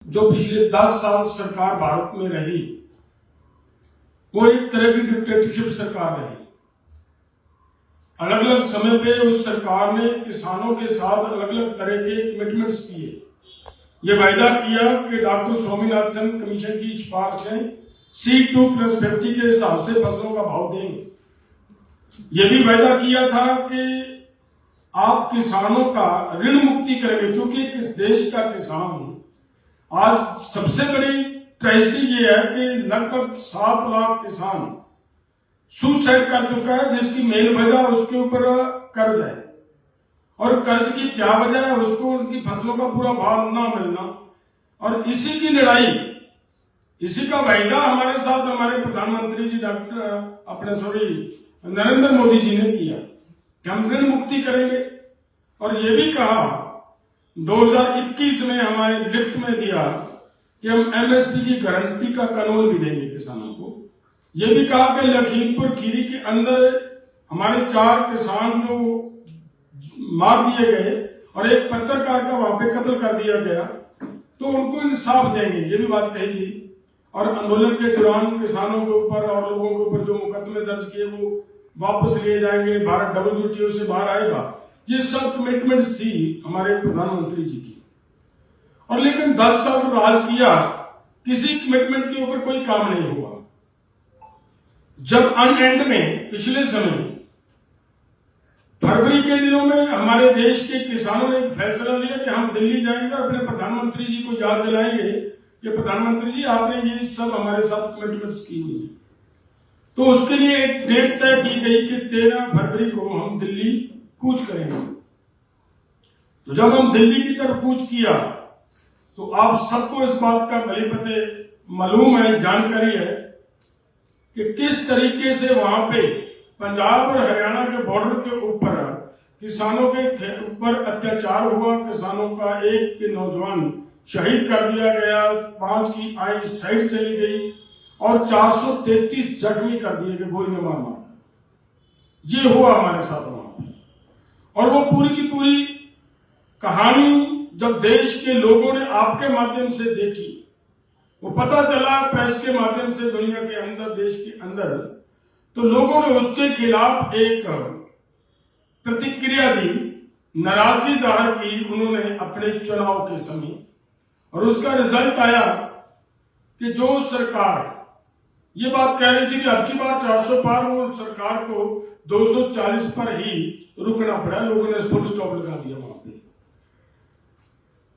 जो पिछले 10 साल सरकार भारत में रही वो एक तरह की डिक्टेटरशिप सरकार रही। अलग अलग समय पे उस सरकार ने किसानों के साथ अलग अलग तरह के कमिटमेंट्स किए। ये वायदा किया कि डॉक्टर स्वामीनाथन कमीशन की सिफारिशें C2+50 के हिसाब से फसलों का भाव देंगे। ये भी वायदा किया था कि आप किसानों का ऋण मुक्ति करेंगे, क्योंकि इस देश का किसान आज सबसे बड़ी ट्रेजेडी ये है कि लगभग 7 लाख किसान सुसाइड कर चुका है, जिसकी मेन वजह उसके ऊपर कर्ज है। और कर्ज की क्या वजह है? उसको उनकी फसलों का पूरा भाव ना मिलना। और इसी की लड़ाई, इसी का वायदा हमारे साथ हमारे प्रधानमंत्री जी नरेंद्र मोदी जी ने किया कि हम ऋण मुक्ति करेंगे। और ये भी कहा 2021 में हमारे लिखित में दिया कि हम MSP की गारंटी का कानून भी देंगे किसानों को। ये भी कहा कि लखीमपुर खीरी के अंदर हमारे 4 किसान जो मार दिए गए और एक पत्रकार का वहां पे कत्ल कर दिया गया, तो उनको इंसाफ देंगे, ये भी बात कही गई। और आंदोलन के दौरान किसानों के ऊपर और लोगों के ऊपर जो मुकदमे दर्ज किए वो वापस लिए जाएंगे, भारत WTO से बाहर आएगा। ये सब कमिटमेंट्स थी हमारे प्रधानमंत्री जी की। और लेकिन 10 साल राज किया, किसी कमिटमेंट के ऊपर कोई काम नहीं हुआ। जब एंड में पिछले समय फरवरी के दिनों में हमारे देश के किसानों ने एक फैसला लिया कि हम दिल्ली जाएंगे, अपने प्रधानमंत्री जी को याद दिलाएंगे कि प्रधानमंत्री जी आपने ये सब हमारे साथ कमिटमेंट्स की हुई है। तो उसके लिए एक डेट तय की गई कि 13 फरवरी को हम दिल्ली कूच करेंगे। तो जब हम दिल्ली की तरफ कूच किया तो आप सबको इस बात का भली पते मालूम है, जानकारी है कि किस तरीके से वहां पे पंजाब और हरियाणा के बॉर्डर के ऊपर किसानों के ऊपर अत्याचार हुआ। किसानों का एक नौजवान शहीद कर दिया गया, 5 की आई साइड चली गई और 433 जख्मी कर दिए गए गोलियां मार मार। ये हुआ हमारे साथ वहां पे। और वो पूरी की पूरी कहानी जब देश के लोगों ने आपके माध्यम से देखी, वो पता चला प्रेस के माध्यम से दुनिया के अंदर, देश के अंदर, तो लोगों ने उसके खिलाफ एक प्रतिक्रिया दी, नाराजगी जाहिर की उन्होंने अपने चुनाव के समय। और उसका रिजल्ट आया कि जो सरकार ये बात कह रही थी कि अब की बार 400 पार, वो सरकार को 240 पर ही रुकना पड़ा। लोगों ने फुल स्टॉप लगा दिया वहां पे।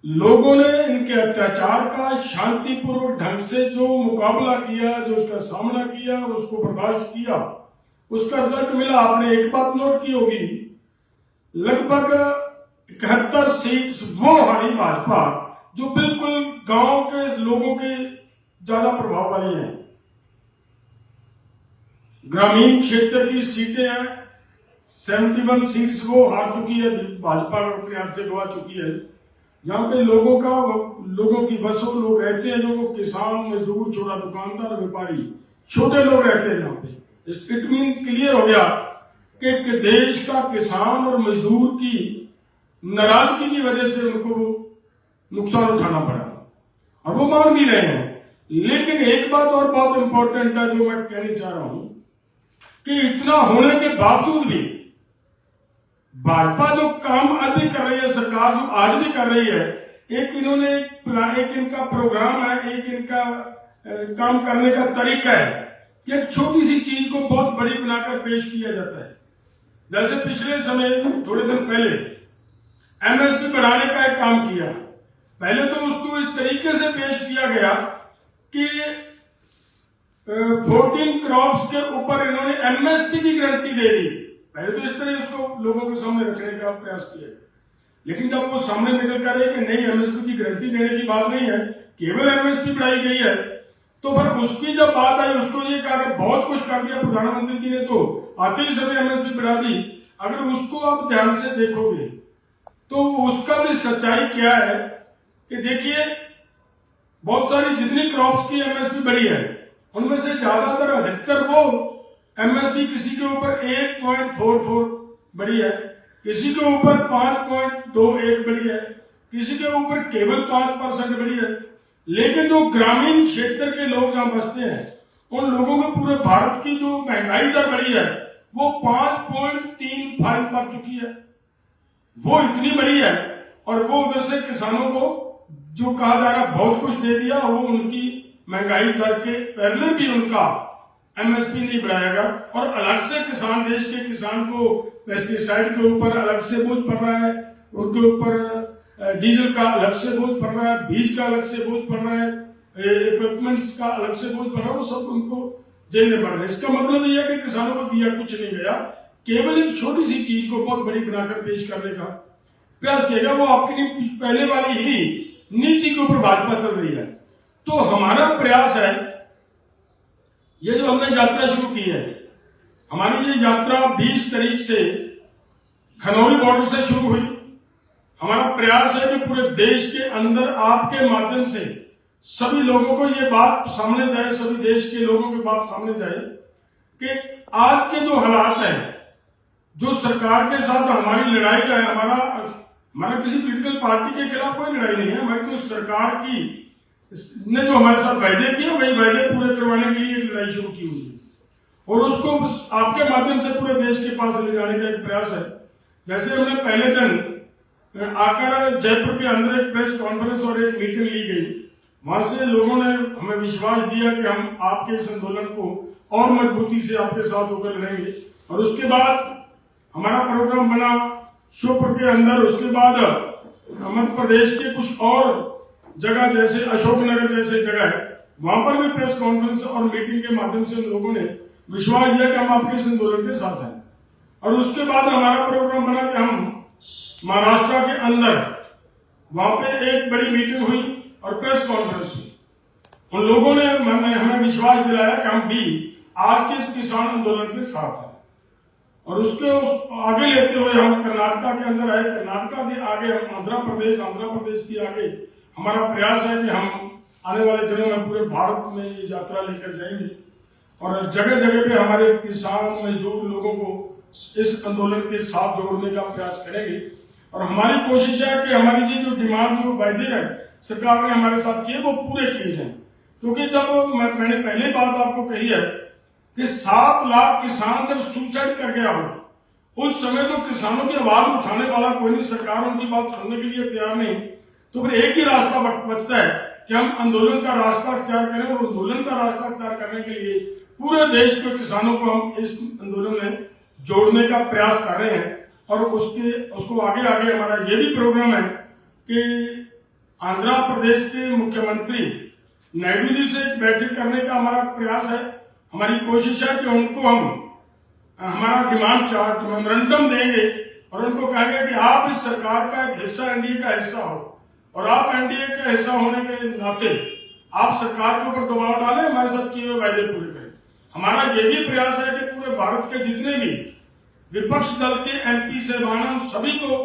लोगों ने इनके अत्याचार का शांतिपूर्वक ढंग से जो मुकाबला किया, जो उसका सामना किया, उसको बर्दाश्त किया, उसका रिजल्ट मिला। आपने एक बात नोट की होगी, लगभग 71 सीट्स वो हारी भाजपा जो बिल्कुल गांव के लोगों के ज्यादा प्रभाव वाली हैं। ग्रामीण क्षेत्र की सीटें हैं, 71 सीट्स वो हार चुकी है, भाजपा अपने हाथ से गवा चुकी है। जहां पे लोगों की बसों लोग रहते हैं, जो किसान, मजदूर, छोटा दुकानदार, व्यापारी, छोटे लोग रहते हैं यहाँ पे। इट मीन्स क्लियर हो गया कि देश का किसान और मजदूर की नाराजगी की वजह से उनको नुकसान उठाना पड़ा और वो मान भी रहे हैं। लेकिन एक बात और बहुत इंपॉर्टेंट है जो मैं कहना चाह रहा हूं कि इतना होने के बावजूद भी भाजपा जो काम अभी कर रही है, सरकार जो आज भी कर रही है, एक इनका प्रोग्राम है, एक इनका काम करने का तरीका है कि एक छोटी सी चीज को बहुत बड़ी बनाकर पेश किया जाता है। जैसे पिछले समय थोड़े दिन पहले MSP बढ़ाने का एक काम किया। पहले तो उसको इस तरीके से पेश किया गया कि 14 क्रॉप्स के ऊपर इन्होंने MSP की गारंटी दे दी। पहले तो इस तरह उसको लोगों के सामने रखने का प्रयास किया, लेकिन जब वो सामने निकल कर कि नहीं, MSP की गारंटी देने की बात नहीं है, केवल MSP बढ़ाई गई है, तो फिर उसकी जब बात आई उसको ये कहा कि बहुत कुछ कर दिया प्रधानमंत्री जी ने, तो आते ही समय MSP बढ़ा दी। अगर उसको आप ध्यान से देखोगे तो उसका भी सच्चाई क्या है कि देखिए, बहुत सारी जितनी क्रॉप्स की MSP बढ़ी है उनमें से ज्यादातर अधिकतर वो MSP किसी के ऊपर 1.44 बढ़ी है, किसी के ऊपर 5.21 बढ़ी है, किसी के ऊपर केवल 5% बढ़ी है। लेकिन जो ग्रामीण क्षेत्र के लोग जहां बसते हैं उन लोगों में पूरे भारत की जो महंगाई दर बढ़ी है वो 5.35 बढ़ चुकी है। वो इतनी बड़ी है और वो उधर से किसानों को जो कहा जा रहा बहुत कुछ दे दिया, वो उनकी महंगाई दर के पहले भी उनका एमएसपी नहीं बढ़ाएगा। और अलग से किसान, देश के किसान को पेस्टिसाइड के ऊपर अलग से बोझ पड़ रहा है, उनके ऊपर डीजल का अलग से बोझ पड़ रहा है, बीज का अलग से बोझ पड़ रहा है, इक्विपमेंट्स का अलग से बोझ पड़ रहा है, वो सब उनको देने पड़ रहा है। इसका मतलब ये है कि किसानों को दिया कुछ नहीं गया, केवल एक छोटी सी चीज को बहुत बड़ी बनाकर पेश करने का प्रयास किया। वो आपकी पहले वाली ही नीति के ऊपर भाजपा चल रही है। तो हमारा प्रयास है, ये जो हमने यात्रा शुरू की है, हमारी ये यात्रा 20 तारीख से खनौरी बॉर्डर से शुरू हुई। हमारा प्रयास है कि पूरे देश के अंदर आपके माध्यम से सभी लोगों को ये बात सामने जाए, सभी देश के लोगों की बात सामने जाए कि आज के जो हालात हैं, जो सरकार के साथ हमारी लड़ाई है, हमारा किसी पॉलिटिकल पार्टी के खिलाफ कोई लड़ाई नहीं है, हमारी तो सरकार की ने जो हमारे साथ वायदे किए वही वायदे पूरे करवाने के लिए एक लड़ाई शुरू की हुई है और उसको आपके माध्यम से पूरे देश के पास ले जाने का एक प्रयास है। वैसे हमने पहले दिन आकर जयपुर के अंदर एक प्रेस कॉन्फ्रेंस और एक मीटिंग ली गई, वहां से लोगों ने हमें विश्वास दिया कि हम आपके इस आंदोलन को और मजबूती से आपके साथ होकर लड़ेंगे। और उसके बाद हमारा प्रोग्राम बना श्योपुर के अंदर, उसके बाद मध्य प्रदेश के कुछ और जगह जैसे अशोकनगर जैसे जगह है, वहां पर भी प्रेस कॉन्फ्रेंस और मीटिंग के माध्यम से उन लोगों ने विश्वास दिया कि हम आपके इस आंदोलन के साथ हैं। और उसके बाद हमारा प्रोग्राम बना कि हम महाराष्ट्र के अंदर वहां पे एक बड़ी मीटिंग हुई और प्रेस कॉन्फ्रेंस हुई। उन लोगों ने हमें विश्वास दिलाया कि हम भी आज के इस किसान आंदोलन के साथ हैं। और उसके आगे लेते हुए हम कर्नाटक के अंदर आए, कर्नाटक के आगे हम आंध्र प्रदेश के आगे हमारा प्रयास है कि हम आने वाले दिनों में पूरे भारत में ये यात्रा लेकर जाएंगे और जगह जगह पे हमारे किसान मजदूर लोगों को इस आंदोलन के साथ जोड़ने का प्रयास करेंगे। और हमारी कोशिश है कि हमारी जी जो डिमांड, जो वायदे हैं सरकार ने हमारे साथ किए, वो पूरे किए जाएं। क्योंकि जब मैंने पहले बात आपको कही है कि 7 लाख किसान जब सुसाइड कर गया हो, उस समय तो किसानों की आवाज उठाने वाला कोई नहीं, सरकार उनकी बात सुनने के लिए तैयार नहीं, तो फिर एक ही रास्ता बचता है कि हम आंदोलन का रास्ता अख्तियार करें। और आंदोलन का रास्ता अख्तियार करने के लिए पूरे देश के किसानों को हम इस आंदोलन में जोड़ने का प्रयास कर रहे हैं। और उसको आगे हमारा ये भी प्रोग्राम है कि आंध्र प्रदेश के मुख्यमंत्री नायडू जी से एक बैठक करने का हमारा प्रयास है। हमारी कोशिश है कि उनको हम हमारा डिमांड चार्ट मेमोरेंडम देंगे और उनको कहेंगे कि आप इस सरकार का एक हिस्सा, एनडीए का हिस्सा हो, और आप एनडीए का हिस्सा होने के नाते आप सरकार के ऊपर दबाव डालें, हमारे साथ किए हुए वायदे पूरे करें। हमारा ये भी प्रयास है कि पूरे भारत के जितने भी विपक्ष दल के एमपी साहबान हैं, सभी को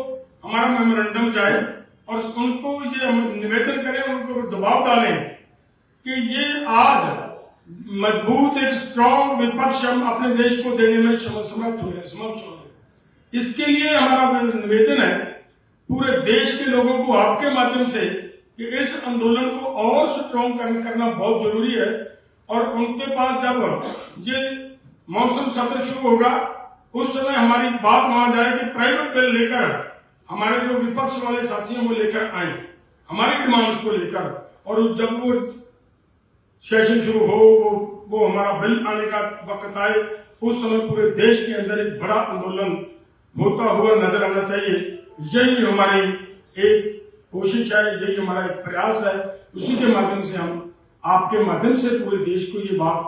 हमारा मेमोरेंडम जाए और उनको ये हम निवेदन करें, उनको दबाव डालें कि ये आज मजबूत एक स्ट्रॉन्ग विपक्ष हम अपने देश को देने में समर्थ हो रहे। इसके लिए हमारा निवेदन है पूरे देश के लोगों को आपके माध्यम से कि इस आंदोलन को और स्ट्रॉन्ग करना बहुत जरूरी है। और उनके पास जब ये मौसम सत्र शुरू होगा उस समय हमारी बात वहां जाए कि प्राइवेट बिल लेकर हमारे जो विपक्ष वाले साथी हैं वो लेकर आए हमारी डिमांड्स को लेकर, और जब वो सेशन शुरू हो, वो हमारा बिल आने का वक्त आए, उस समय पूरे देश के अंदर एक बड़ा आंदोलन होता हुआ नजर आना चाहिए। यही हमारी एक कोशिश है, यही हमारा एक प्रयास है। उसी के माध्यम से हम आपके माध्यम से पूरे देश को ये बात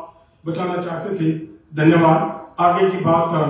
बताना चाहते थे। धन्यवाद। आगे की बात